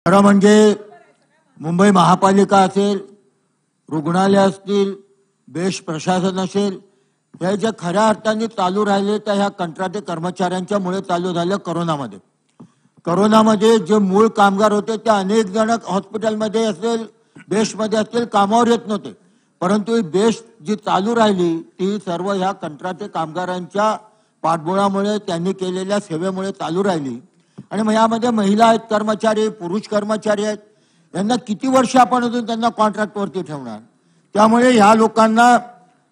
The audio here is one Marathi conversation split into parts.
खरं म्हणजे मुंबई महापालिका असेल, रुग्णालय असतील, बेस्ट प्रशासन असेल, हे जे खऱ्या अर्थाने चालू राहिले तर ह्या कंत्राटी कर्मचाऱ्यांच्या मुळे चालू झालं कोरोनामध्ये. कोरोनामध्ये जे मूळ कामगार होते ते अनेक जण हॉस्पिटलमध्ये असेल, बेस्टमध्ये असतील, कामावर येत नव्हते. परंतु ही बेस्ट जी चालू राहिली ती सर्व ह्या कंत्राटी कामगारांच्या पाठबळामुळे, त्यांनी केलेल्या सेवेमुळे चालू राहिली. आणि यामध्ये महिला आहेत कर्मचारी, पुरुष कर्मचारी आहेत. यांना किती वर्ष आपण अजून त्यांना कॉन्ट्रॅक्टवरती ठेवणार? त्यामुळे ह्या लोकांना,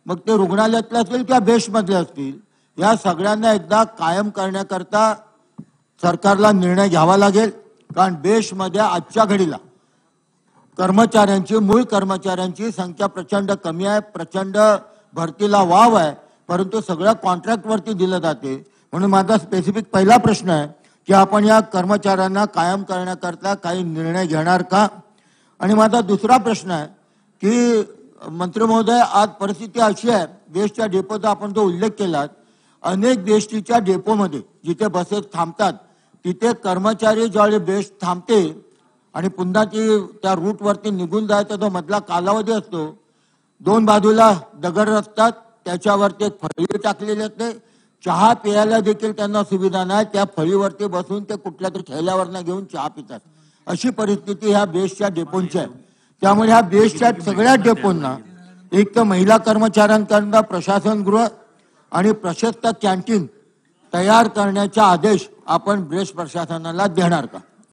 मग ते रुग्णालयातले असतील किंवा बेस्टमधले असतील, या सगळ्यांना एकदा कायम करण्याकरता सरकारला निर्णय घ्यावा लागेल. कारण बेस्टमध्ये आजच्या घडीला कर्मचाऱ्यांची, मूळ कर्मचाऱ्यांची संख्या प्रचंड कमी आहे, प्रचंड भरतीला वाव आहे, परंतु सगळं कॉन्ट्रॅक्टवरती दिलं जाते. म्हणून माझा स्पेसिफिक पहिला प्रश्न आहे की आपण या कर्मचाऱ्यांना कायम करण्याकरता काही निर्णय घेणार का? आणि माझा दुसरा प्रश्न आहे की मंत्री महोदय, आज परिस्थिती अशी आहे, बेस्टच्या डेपोचा आपण जो उल्लेख केला, अनेक बेस्टच्या डेपोमध्ये जिथे बसेस थांबतात तिथे कर्मचारी ज्यावेळी बेस्ट थांबते आणि पुन्हा ती त्या रूटवरती निघून जायचा जो मधला कालावधी असतो, दोन बाजूला दगड असतात, त्याच्यावरती एक फळी टाकलेली असते, चहा प्यायला देखील त्यांना सुविधा नाही, त्या फळीवरती बसून ते कुठल्या तरी ठेल्यावरनं घेऊन चहा पितात. अशी परिस्थिती ह्या बेस्टच्या डेपोंची आहे. त्यामुळे ह्या बेस्टच्या सगळ्या डेपोंना एक तर महिला कर्मचाऱ्यांकरता प्रशासन गृह आणि प्रशस्त कॅन्टीन तयार करण्याचा आदेश आपण बेस्ट प्रशासनाला देणार का?